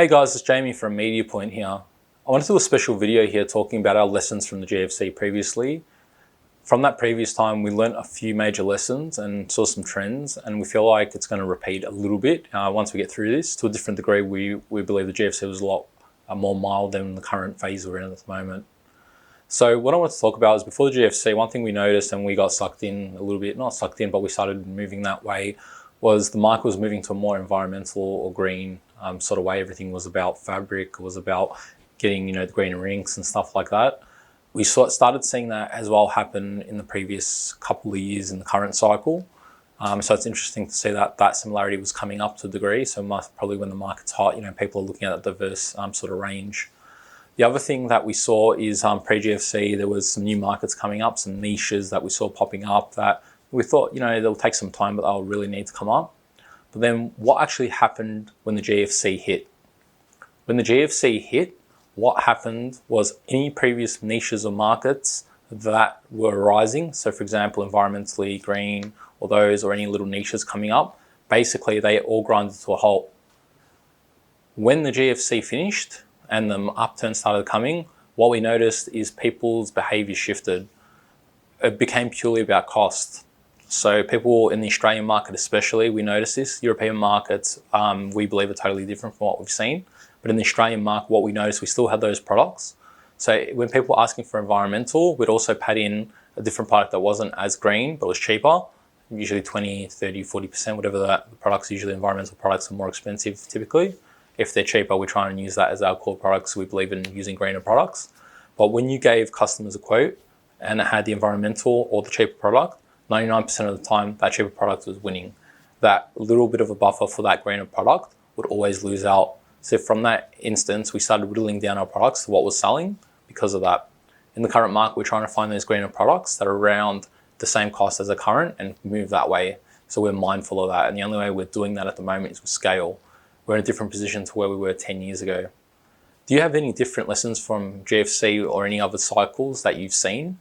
Hey guys, it's Jamie from Media Point here. I want to do a special video here talking about our lessons from the GFC previously. From that previous time, we learned a few major lessons and saw some trends, and we feel like it's going to repeat a little bit once we get through this. To a different degree, we believe the GFC was a lot more mild than the current phase we're in at the moment. So what I want to talk about is before the GFC, one thing we noticed and we got sucked in a little bit, not sucked in, but we started moving that way, was the market was moving to a more environmental or green sort of way. Everything was about fabric, it was about getting, the green inks and stuff like that. We started seeing that as well happen in the previous couple of years in the current cycle. So it's interesting to see that similarity was coming up to a degree. So probably when the market's hot, people are looking at a diverse sort of range. The other thing that we saw is pre-GFC, there was some new markets coming up, some niches that we saw popping up that we thought, they'll take some time, but they'll really need to come up. But then what actually happened when the GFC hit? When the GFC hit, what happened was any previous niches or markets that were rising, so for example, environmentally green or any little niches coming up, basically they all grinded to a halt. When the GFC finished and the upturn started coming, what we noticed is people's behavior shifted. It became purely about cost. So people in the Australian market especially, we noticed this. European markets, we believe are totally different from what we've seen. But in the Australian market, what we noticed, we still had those products. So when people were asking for environmental, we'd also pad in a different product that wasn't as green, but was cheaper, usually 20, 30, 40%, whatever the products, usually environmental products are more expensive typically. If they're cheaper, we try and use that as our core products. We believe in using greener products. But when you gave customers a quote and it had the environmental or the cheaper product, 99% of the time, that cheaper product was winning. That little bit of a buffer for that greener product would always lose out. So from that instance, we started whittling down our products to what was selling because of that. In the current market, we're trying to find those greener products that are around the same cost as the current and move that way. So we're mindful of that. And the only way we're doing that at the moment is with scale. We're in a different position to where we were 10 years ago. Do you have any different lessons from GFC or any other cycles that you've seen?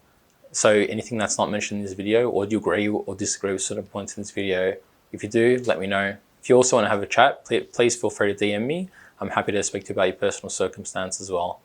So anything that's not mentioned in this video, or do you agree or disagree with certain points in this video? If you do, let me know. If you also want to have a chat, please feel free to DM me. I'm happy to speak to you about your personal circumstance as well.